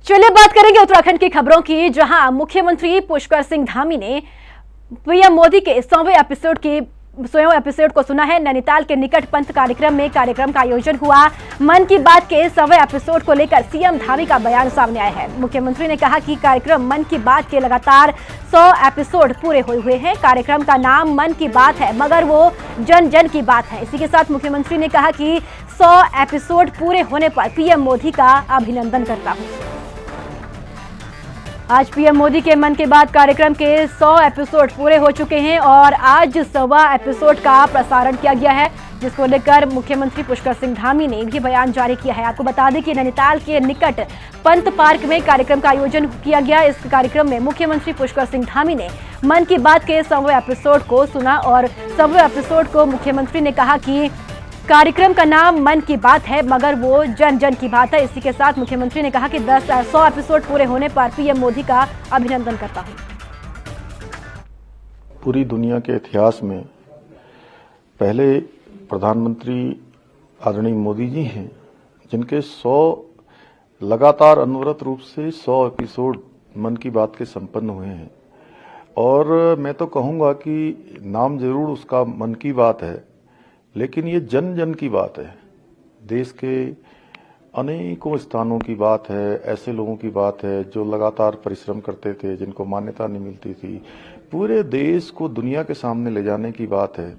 चलिए बात करेंगे उत्तराखंड की खबरों की, जहां मुख्यमंत्री पुष्कर सिंह धामी ने पीएम मोदी के 100वें एपिसोड को सुना है। नैनीताल के निकट पंथ कार्यक्रम में कार्यक्रम का आयोजन हुआ। मन की बात के 100वें एपिसोड को लेकर सीएम धामी का बयान सामने आया है। मुख्यमंत्री ने कहा कि कार्यक्रम मन की बात के लगातार 100 एपिसोड पूरे हुए हैं। कार्यक्रम का नाम मन की बात है, मगर वो जन जन की बात है। इसी के साथ मुख्यमंत्री ने कहा कि 100 एपिसोड पूरे होने पर पीएम मोदी का अभिनंदन करता हूं। आज पीएम मोदी के मन की बात कार्यक्रम के 100 एपिसोड पूरे हो चुके हैं और आज 100वां एपिसोड का प्रसारण किया गया है, जिसको लेकर मुख्यमंत्री पुष्कर सिंह धामी ने भी बयान जारी किया है। आपको बता दें कि नैनीताल के निकट पंत पार्क में कार्यक्रम का आयोजन किया गया। इस कार्यक्रम में मुख्यमंत्री पुष्कर सिंह धामी ने मन की बात के 100वें एपिसोड को सुना और 100वें एपिसोड को मुख्यमंत्री ने कहा कि कार्यक्रम का नाम मन की बात है, मगर वो जन जन की बात है। इसी के साथ मुख्यमंत्री ने कहा कि 100 एपिसोड पूरे होने पर पीएम मोदी का अभिनंदन करता हूं। पूरी दुनिया के इतिहास में पहले प्रधानमंत्री आदरणीय मोदी जी हैं, जिनके 100 लगातार अनवरत रूप से 100 एपिसोड मन की बात के संपन्न हुए हैं। और मैं तो कहूँगा कि नाम जरूर उसका मन की बात है, लेकिन ये जन जन की बात है। देश के अनेकों स्थानों की बात है, ऐसे लोगों की बात है जो लगातार परिश्रम करते थे, जिनको मान्यता नहीं मिलती थी। पूरे देश को दुनिया के सामने ले जाने की बात है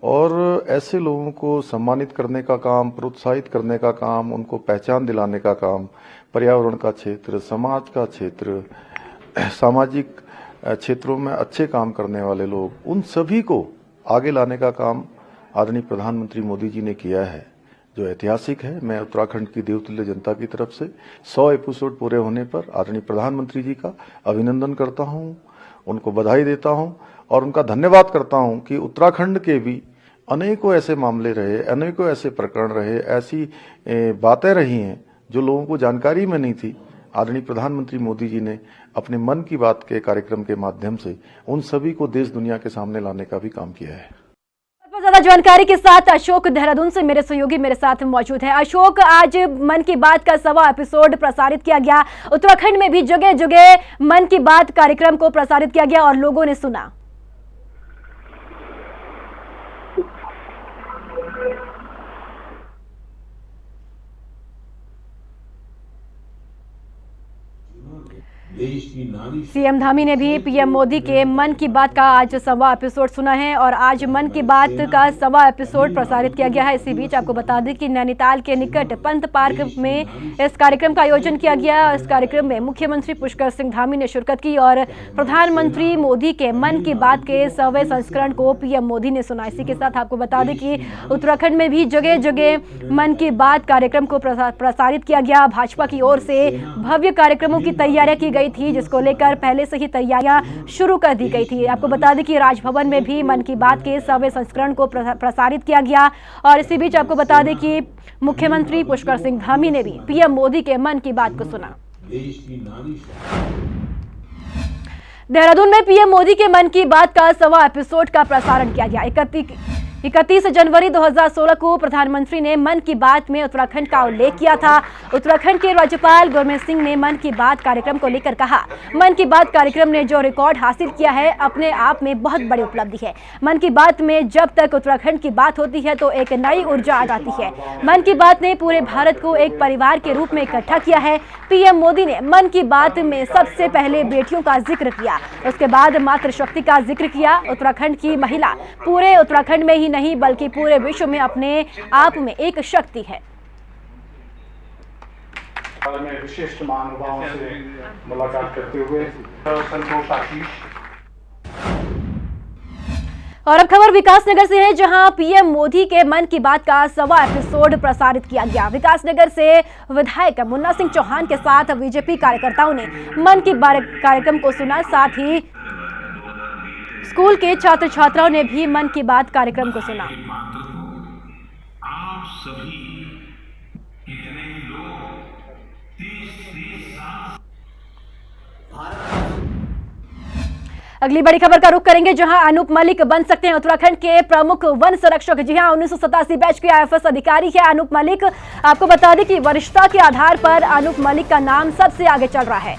और ऐसे लोगों को सम्मानित करने का काम, प्रोत्साहित करने का काम, उनको पहचान दिलाने का काम, पर्यावरण का क्षेत्र, समाज का क्षेत्र, सामाजिक क्षेत्रों में अच्छे काम करने वाले लोग, उन सभी को आगे लाने का काम आदरणीय प्रधानमंत्री मोदी जी ने किया है, जो ऐतिहासिक है। मैं उत्तराखंड की देवतुल्य जनता की तरफ से 100 एपिसोड पूरे होने पर आदरणीय प्रधानमंत्री जी का अभिनंदन करता हूं, उनको बधाई देता हूं और उनका धन्यवाद करता हूं कि उत्तराखंड के भी अनेकों ऐसे मामले रहे, अनेकों ऐसे प्रकरण रहे, ऐसी बातें रही हैं जो लोगों को जानकारी में नहीं थी। आदरणीय प्रधानमंत्री मोदी जी ने अपने मन की बात के कार्यक्रम के माध्यम से उन सभी को देश दुनिया के सामने लाने का भी काम किया है। ज्यादा जानकारी के साथ अशोक देहरादून से मेरे सहयोगी मेरे साथ मौजूद है। अशोक, आज मन की बात का 100वां एपिसोड प्रसारित किया गया। उत्तराखंड में भी जगह जगह मन की बात कार्यक्रम को प्रसारित किया गया और लोगों ने सुना। सीएम धामी ने भी पीएम मोदी के मन की बात का आज 100वां एपिसोड सुना है और आज मन की बात का 100वां एपिसोड प्रसारित किया गया है। इसी बीच आपको बता दें कि नैनीताल के निकट पंत पार्क में इस कार्यक्रम का आयोजन किया गया। इस कार्यक्रम में मुख्यमंत्री पुष्कर सिंह धामी ने शिरकत की और प्रधानमंत्री मोदी के मन की बात के 100वें संस्करण को पीएम मोदी ने सुना। इसी के साथ आपको बता दें कि उत्तराखंड में भी जगह जगह मन की बात कार्यक्रम को प्रसारित किया गया। भाजपा की ओर से भव्य कार्यक्रमों की तैयारियां की गई थी, जिसको लेकर पहले से ही तैयारियां शुरू कर दी गई थी। आपको बता दें कि राजभवन में भी मन की बात के 100वें संस्करण को प्रसारित किया गया और इसी बीच आपको बता दें कि मुख्यमंत्री पुष्कर सिंह धामी ने भी पीएम मोदी के मन की बात को सुना। देहरादून में पीएम मोदी के मन की बात का 100वां एपिसोड का प्रसारण किया गया। 31 जनवरी 2016 को प्रधानमंत्री ने मन की बात में उत्तराखंड का उल्लेख किया था। उत्तराखंड के राज्यपाल गुरमीत सिंह ने मन की बात कार्यक्रम को लेकर कहा, मन की बात कार्यक्रम ने जो रिकॉर्ड हासिल किया है अपने आप में बहुत बड़ी उपलब्धि है। मन की बात में जब तक उत्तराखंड की बात होती है तो एक नई ऊर्जा आ जाती है। मन की बात ने पूरे भारत को एक परिवार के रूप में इकट्ठा किया है। पीएम मोदी ने मन की बात में सबसे पहले बेटियों का जिक्र किया, उसके बाद मातृशक्ति का जिक्र किया। उत्तराखंड की महिला पूरे उत्तराखंड में ही नहीं बल्कि पूरे विश्व में अपने आप में एक शक्ति है। विशिष्ट महानुभावों से मुलाकात करते हुए संतोष आशीष। और अब खबर विकासनगर से है, जहां पीएम मोदी के मन की बात का 100वां एपिसोड प्रसारित किया गया। विकासनगर से विधायक मुन्ना सिंह चौहान के साथ बीजेपी कार्यकर्ताओं ने मन की बात कार्यक्रम को सुना। साथ ही स्कूल के छात्र छात्राओं ने भी मन की बात कार्यक्रम को सुना। आप सभी कितने लोग अगली बड़ी खबर का रुख करेंगे, जहां अनूप मलिक बन सकते हैं उत्तराखंड के प्रमुख वन संरक्षक। जी हां, 1987 बैच के IFS अधिकारी है अनूप मलिक। आपको बता दें कि वरिष्ठता के आधार पर अनूप मलिक का नाम सबसे आगे चल रहा है।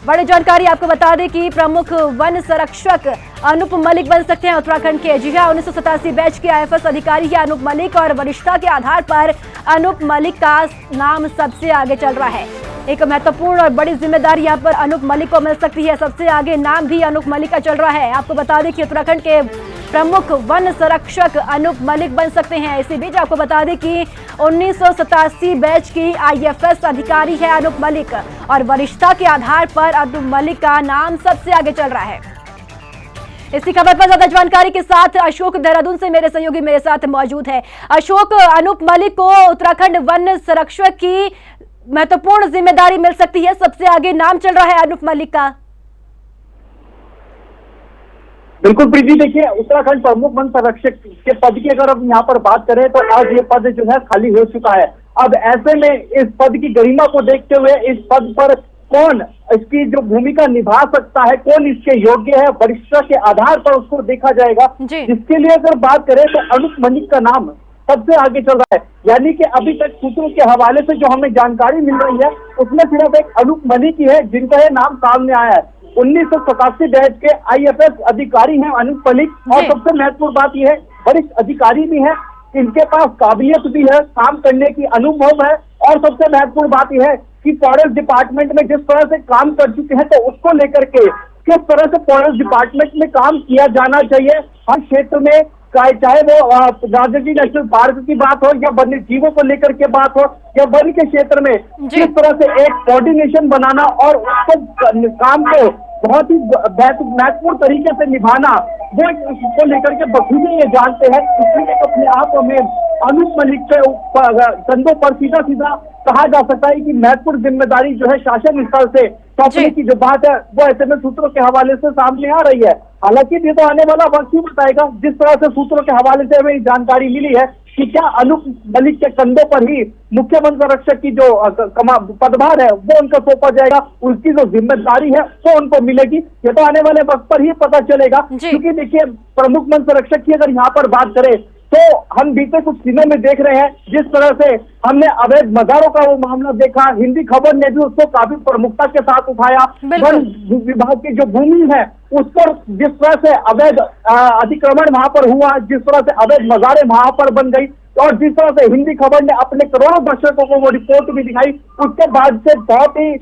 बड़ी जानकारी आपको बता दें कि प्रमुख वन संरक्षक अनूप मलिक बन सकते हैं उत्तराखंड के। जी हां, 1987 बैच के IFS अधिकारी है अनूप मलिक और वरिष्ठता के आधार पर अनूप मलिक का नाम सबसे आगे चल रहा है। एक महत्वपूर्ण और बड़ी जिम्मेदारी यहां पर अनूप मलिक को मिल सकती है। सबसे आगे नाम भी अनूप मलिक का चल रहा है। आपको बता दें कि उत्तराखंड के प्रमुख वन संरक्षक अनूप मलिक बन सकते हैं। इसी बीच आपको बता दें कि 1987 बैच की IFS अधिकारी है अनूप मलिक और वरिष्ठता के आधार पर अनूप मलिक का नाम सबसे आगे चल रहा है। इसी खबर पर ज्यादा जानकारी के साथ अशोक देहरादून से मेरे सहयोगी मेरे साथ मौजूद है। अशोक, अनूप मलिक को उत्तराखंड वन संरक्षक की महत्वपूर्ण जिम्मेदारी मिल सकती है, सबसे आगे नाम चल रहा है अनूप मलिक का। बिल्कुल प्रीति, देखिए उत्तराखंड प्रमुख वन संरक्षक के पद की अगर हम यहाँ पर बात करें तो आज ये पद जो है खाली हो चुका है। अब ऐसे में इस पद की गरिमा को देखते हुए इस पद पर कौन इसकी जो भूमिका निभा सकता है, कौन इसके योग्य है, वरिष्ठता के आधार पर उसको देखा जाएगा। जिसके लिए अगर बात करें तो अनूप मलिक का नाम सबसे आगे चल रहा है। यानी कि अभी तक सूत्रों के हवाले से जो हमें जानकारी मिल रही है उसमें सिर्फ एक अनूप मलिक ही है जिनका ये नाम सामने आया है। 1987 बैच के IFS अधिकारी हैं अनूप मलिक और सबसे महत्वपूर्ण बात यह है वरिष्ठ अधिकारी भी है, इनके पास काबिलियत भी है, काम करने की अनुभव है और सबसे महत्वपूर्ण बात यह है कि फॉरेस्ट डिपार्टमेंट में जिस तरह से काम कर चुके हैं तो उसको लेकर के किस तरह से फॉरेस्ट डिपार्टमेंट में काम किया जाना चाहिए हर क्षेत्र में, चाहे वो राजाजी नेशनल पार्क की बात हो या वन्य जीवों को लेकर के बात हो या वन के क्षेत्र में किस तरह से एक कोऑर्डिनेशन बनाना और उसको काम को बहुत ही महत्वपूर्ण तरीके से निभाना, वो उसको लेकर के बखूबी ये जानते हैं। इसलिए अपने आप में अनूप मलिक के कंधों पर सीधा सीधा कहा जा सकता है कि महत्वपूर्ण जिम्मेदारी जो है शासन स्तर से सौंपने की जो बात है वो ऐसे में सूत्रों के हवाले से सामने आ रही है। हालांकि ये तो आने वाला वक्त ही बताएगा। जिस तरह से सूत्रों के हवाले से हमें जानकारी मिली है कि क्या अनूप मलिक के कंधों पर ही मुख्य वन संरक्षक की जो पदभार है वो उनको सौंपा जाएगा, उसकी जो जिम्मेदारी है वो उनको मिलेगी, ये तो आने वाले वक्त पर ही पता चलेगा। क्योंकि देखिए प्रमुख वन संरक्षक की अगर यहाँ पर बात करें तो हम बीते कुछ दिनों में देख रहे हैं जिस तरह से हमने अवैध मज़ारों का वो मामला देखा, हिंदी खबर ने भी उसको काफी प्रमुखता के साथ उठाया। वन विभाग की जो भूमि है उस पर जिस तरह से अवैध अतिक्रमण वहां पर हुआ, जिस तरह से अवैध मज़ारें वहां पर बन गई और जिस तरह से हिंदी खबर ने अपने करोड़ों दर्शकों को वो रिपोर्ट भी दिखाई, उसके बाद से बहुत ही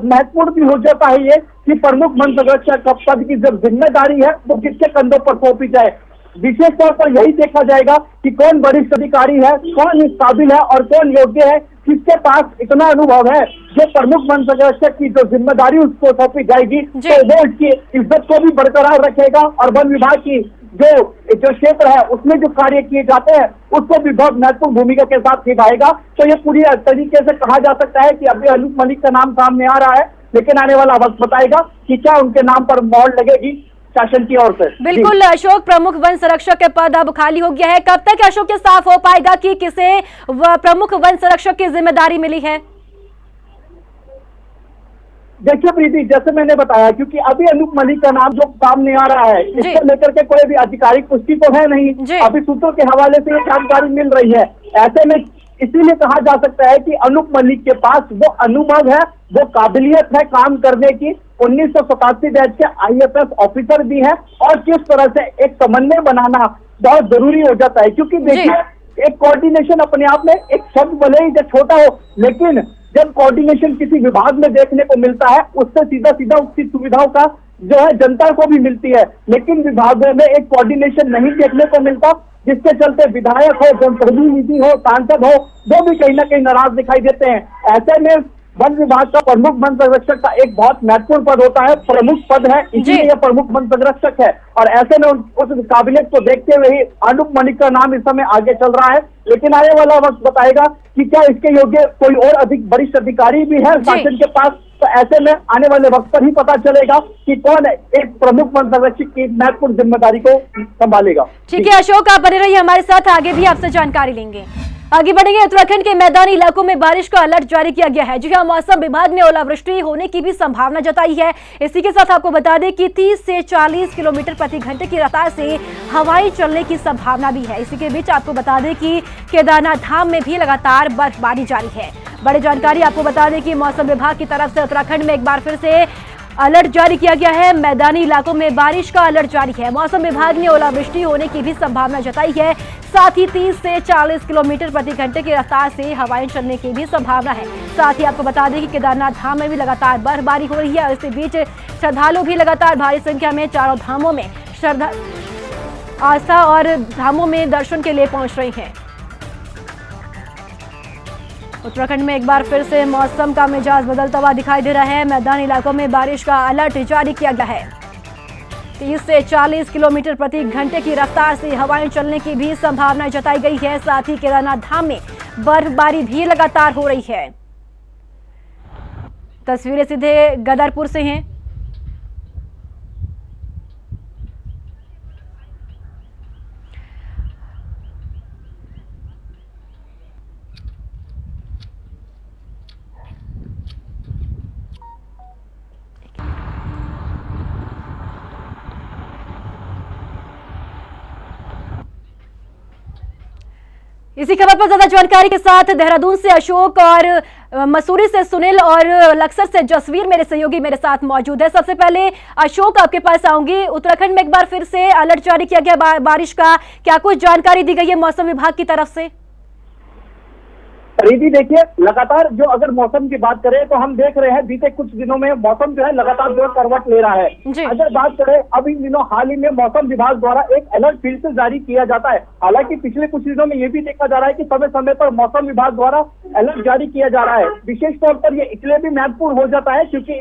महत्वपूर्ण भी हो जाता है ये कि प्रमुख वन संरक्षक पद की जो जिम्मेदारी है वो किसके कंधों पर सौंपी जाए। विशेष तौर पर यही देखा जाएगा कि कौन वरिष्ठ अधिकारी है, कौन इस काबिल है और कौन योग्य है, किसके पास इतना अनुभव है जो प्रमुख वन संरक्षक की जो जिम्मेदारी उसको सौंपी जाएगी तो वो इसकी इज्जत को भी बरकरार रखेगा और वन विभाग की जो क्षेत्र है उसमें जो कार्य किए जाते हैं उसको भी बहुत महत्वपूर्ण भूमिका के साथ निभाएगा। तो ये पूरी तरीके से कहा जा सकता है कि अभी अनूप मलिक का नाम सामने आ रहा है, लेकिन आने वाला वक्त बताएगा कि क्या उनके नाम पर मोहर लगेगी शासन की ओर से। बिल्कुल अशोक, प्रमुख वन संरक्षक के पद अब खाली हो गया है। कब तक अशोक ये साफ हो पाएगा कि किसे प्रमुख वन संरक्षक की जिम्मेदारी मिली है? देखिए प्रीति, जैसे मैंने बताया क्योंकि अभी अनूप मलिक का नाम जो सामने आ रहा है इसको लेकर के कोई भी आधिकारिक पुष्टि तो है नहीं, अभी सूत्रों के हवाले से ये जानकारी मिल रही है। ऐसे में इसीलिए कहा जा सकता है कि अनूप मलिक के पास वो अनुभव है, वो काबिलियत है काम करने की। 1987 बैच के IFS ऑफिसर भी है और किस तरह से एक समन्वय बनाना बहुत जरूरी हो जाता है। क्योंकि देखिए एक कोऑर्डिनेशन अपने आप में एक शब्द भले ही जब छोटा हो, लेकिन जब कोऑर्डिनेशन किसी विभाग में देखने को मिलता है उससे सीधा सीधा उसकी सुविधाओं का जो है जनता को भी मिलती है, लेकिन विभागों में एक कोऑर्डिनेशन नहीं देखने को मिलता, जिसके चलते विधायक हो, जनप्रतिनिधि हो, सांसद हो, वो भी कहीं ना कहीं नाराज दिखाई देते हैं। ऐसे में वन विभाग का प्रमुख वन संरक्षक का एक बहुत महत्वपूर्ण पद होता है, प्रमुख पद है, इसीलिए यह प्रमुख वन संरक्षक है। और ऐसे में उस काबिलियत को देखते हुए ही अनूप मलिक का नाम इस समय आगे चल रहा है, लेकिन आने वाला वक्त बताएगा कि क्या इसके योग्य कोई और अधिक वरिष्ठ अधिकारी भी है शासन के पास। तो ऐसे में आने वाले वक्त पर ही पता चलेगा कि कौन एक प्रमुख वन संरक्षक की महत्वपूर्ण जिम्मेदारी को संभालेगा। ठीक है अशोक, आप बने रहिए हमारे साथ, आगे भी आपसे जानकारी लेंगे। आगे बढ़ेंगे। उत्तराखंड के मैदानी इलाकों में बारिश का अलर्ट जारी किया गया है। जी हां, मौसम विभाग ने ओलावृष्टि होने की भी संभावना जताई है। इसी के साथ आपको बता दें कि 30 से 40 किलोमीटर प्रति घंटे की रफ्तार से हवाएं चलने की संभावना भी है। इसी के बीच आपको बता दें कि केदारनाथ धाम में भी लगातार बर्फबारी जारी है। बड़ी जानकारी आपको बता दें कि मौसम विभाग की तरफ से उत्तराखंड में एक बार फिर से अलर्ट जारी किया गया है। मैदानी इलाकों में बारिश का अलर्ट जारी है। मौसम विभाग ने ओलावृष्टि होने की भी संभावना जताई है। साथ ही 30 से 40 किलोमीटर प्रति घंटे की रफ्तार से हवाएं चलने की भी संभावना है। साथ ही आपको बता दें कि केदारनाथ धाम में भी लगातार बर्फबारी हो रही है और इसी बीच श्रद्धालु भी लगातार भारी संख्या में चारों धामों में आस्था और धामों में दर्शन के लिए पहुंच रहे हैं। उत्तराखंड में एक बार फिर से मौसम का मिजाज बदलता हुआ दिखाई दे रहा है। मैदानी इलाकों में बारिश का अलर्ट जारी किया गया है। 30 से 40 किलोमीटर प्रति घंटे की रफ्तार से हवाएं चलने की भी संभावना जताई गई है। साथ ही केदारनाथ धाम में बर्फबारी भी लगातार हो रही है। तस्वीरें सीधे गदरपुर से हैं। इसी खबर पर ज्यादा जानकारी के साथ देहरादून से अशोक और मसूरी से सुनील और लक्सर से जसवीर मेरे सहयोगी मेरे साथ मौजूद है। सबसे पहले अशोक, आपके पास आऊंगी। उत्तराखंड में एक बार फिर से अलर्ट जारी किया गया बारिश का, क्या कुछ जानकारी दी गई है मौसम विभाग की तरफ से? रिद्धि, देखिए लगातार जो अगर मौसम की बात करें तो हम देख रहे हैं बीते कुछ दिनों में मौसम जो है लगातार जो करवट ले रहा है। अगर बात करें अब इन दिनों हाल ही में मौसम विभाग द्वारा एक अलर्ट फिर से जारी किया जाता है। हालांकि पिछले कुछ दिनों में ये भी देखा जा रहा है कि समय समय पर मौसम विभाग द्वारा अलर्ट जारी किया जा रहा है। विशेष तौर पर ये इसलिए भी महत्वपूर्ण हो जाता है क्योंकि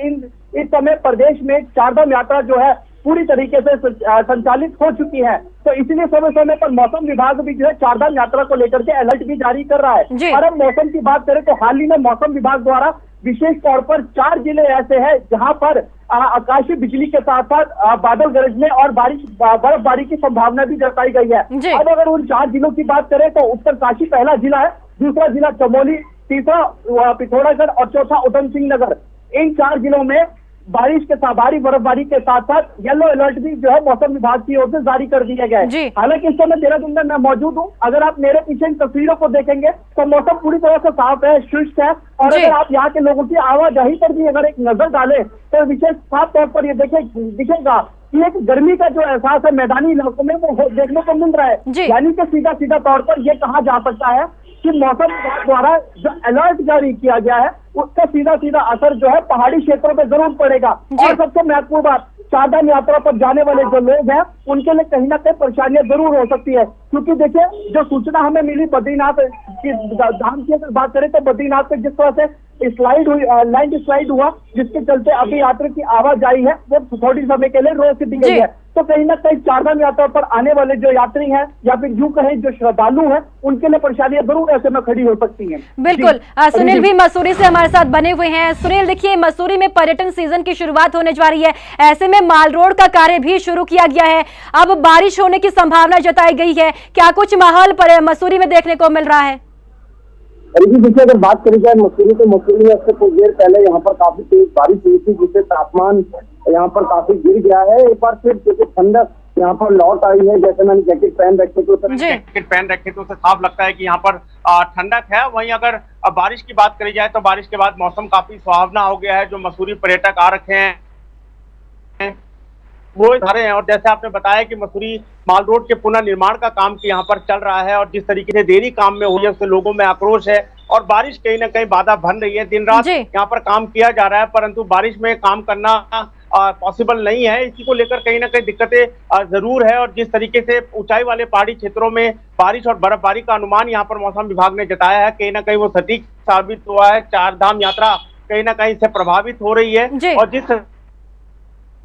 इस समय प्रदेश में चारधाम यात्रा जो है पूरी तरीके से संचालित हो चुकी है। तो इसलिए समय समय पर मौसम विभाग भी जो है चारधाम यात्रा को लेकर के अलर्ट भी जारी कर रहा है। और अब मौसम की बात करें तो हाल ही में मौसम विभाग द्वारा विशेष तौर पर 4 जिले ऐसे हैं जहां पर आकाशीय बिजली के साथ साथ बादल गरजने और बर्फबारी की संभावना भी जताई गई है। अब अगर उन 4 जिलों की बात करें तो उत्तरकाशी पहला जिला है, दूसरा जिला चमोली, तीसरा पिथौरागढ़ और चौथा उधम सिंह नगर। इन 4 जिलों में बारिश के साथ भारी बर्फबारी के साथ साथ येलो अलर्ट भी जो है मौसम विभाग की ओर से जारी कर दिया गया है। हालांकि इस समय देहरादून में मैं मौजूद हूँ। अगर आप मेरे पीछे इन तस्वीरों को देखेंगे तो मौसम पूरी तरह से साफ है, शुष्क है। और अगर आप यहाँ के लोगों की आवाजाही पर भी अगर एक नजर डालें तो विशेष साफ तौर पर ये दिखेगा कि एक गर्मी का जो एहसास है मैदानी इलाकों में वो देखने को मिल रहा है। यानी कि सीधा सीधा तौर पर यह कहा जा सकता है कि मौसम विभाग द्वारा जो अलर्ट जारी किया गया है उसका सीधा सीधा असर जो है पहाड़ी क्षेत्रों पे जरूर पड़ेगा। और सबसे महत्वपूर्ण बात, चारधाम यात्रा पर जाने वाले जो लोग हैं उनके लिए कहीं ना कहीं परेशानियां जरूर हो सकती है। क्योंकि देखिए जो सूचना हमें मिली बद्रीनाथ की धाम की अगर बात करें तो बद्रीनाथ पे जिस तरह से लैंड स्लाइड हुआ जिसके चलते अभी यात्रा की आवाजाही है वो थोड़ी समय के लिए रोक दी गई है। तो कहीं ना कहीं चारधाम यात्रा पर आने वाले जो यात्री हैं या फिर यूं कहें जो श्रद्धालु हैं उनके लिए परेशानियां जरूर ऐसे में खड़ी हो सकती हैं। बिल्कुल। सुनील भी मसूरी से हमारे साथ बने हुए हैं। सुनील, देखिए मसूरी में पर्यटन सीजन की शुरुआत होने जा रही है, ऐसे में माल रोड का कार्य भी शुरू किया गया है। अब बारिश होने की संभावना जताई गई है, क्या कुछ माहौल पर मसूरी में देखने को मिल रहा है? देखिए अगर बात करी जाए मसूरी तो मसूरी में इससे कुछ देर पहले यहाँ पर काफी तेज बारिश हुई थी जिससे तापमान यहाँ पर काफी गिर गया है। एक बार फिर ठंडक यहाँ पर लौट आई है। जैसे मैंने जैकेट पहन रखे तो उसे साफ लगता है कि यहाँ पर ठंडक है। वहीं अगर बारिश की बात करी जाए तो बारिश के बाद मौसम काफी सुहावना हो गया है। जो मसूरी पर्यटक आ रखे हैं वो सारे हैं। और जैसे आपने बताया कि मसूरी माल रोड के पुनर्निर्माण का काम यहाँ पर चल रहा है और जिस तरीके से देरी काम में हुई है उससे लोगों में आक्रोश है और बारिश कहीं ना कहीं बाधा बन रही है। दिन रात यहाँ पर काम किया जा रहा है परंतु बारिश में काम करना पॉसिबल नहीं है। इसी को लेकर कहीं ना कहीं दिक्कतें जरूर है। और जिस तरीके से ऊंचाई वाले पहाड़ी क्षेत्रों में बारिश और बर्फबारी का अनुमान यहाँ पर मौसम विभाग ने जताया है, कहीं ना कहीं वो सटीक साबित हुआ है। चारधाम यात्रा कहीं ना कहीं इससे प्रभावित हो रही है और जिस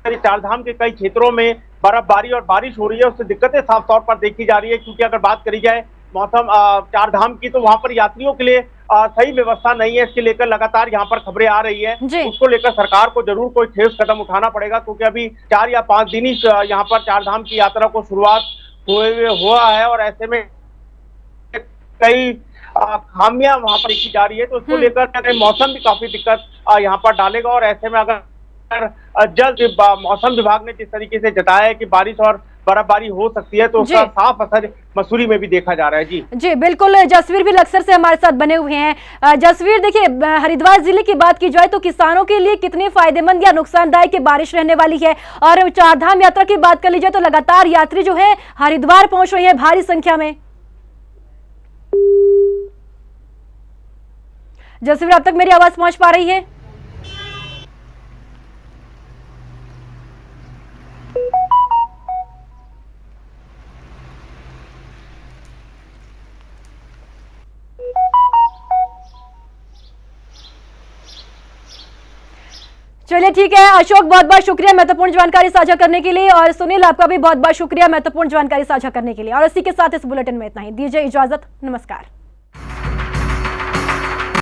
चारधाम के कई क्षेत्रों में बर्फबारी और बारिश हो रही है उससे दिक्कतें साफ तौर पर देखी जा रही है। क्योंकि अगर बात करी जाए मौसम चारधाम की तो वहां पर यात्रियों के लिए सही व्यवस्था नहीं है। इसके लेकर लगातार यहाँ पर खबरें आ रही है। उसको लेकर सरकार को जरूर कोई ठोस कदम उठाना पड़ेगा क्योंकि अभी 4 या 5 दिन ही यहाँ पर चारधाम की यात्रा को शुरुआत हुआ है और ऐसे में कई खामियां वहां पर देखी जा रही है, तो उसको लेकर मौसम भी काफी दिक्कत यहाँ पर डालेगा। और ऐसे में अगर जल्द मौसम विभाग ने जिस तरीके से जताया है कि बारिश और बर्फबारी हो सकती है, तो उसका साफ असर मसूरी में भी देखा जा रहा है। जी बिल्कुल, जसवीर भी लक्सर से हमारे साथ बने हुए हैं। जसवीर, देखिए हरिद्वार जिले की बात की जाए तो किसानों के लिए कितनी फायदेमंद या नुकसानदायक बारिश रहने वाली है, और चारधाम यात्रा की बात कर ली जाए तो लगातार यात्री जो है हरिद्वार पहुंच रहे हैं भारी संख्या में। जसवीर, अब तक मेरी आवाज पहुंच पा रही है? चलिए ठीक है अशोक, बहुत बहुत शुक्रिया महत्वपूर्ण जानकारी साझा करने के लिए, और सुनील आपका भी बहुत बहुत शुक्रिया महत्वपूर्ण जानकारी साझा करने के लिए। और इसी के साथ इस बुलेटिन में इतना ही, दीजिए इजाजत, नमस्कार।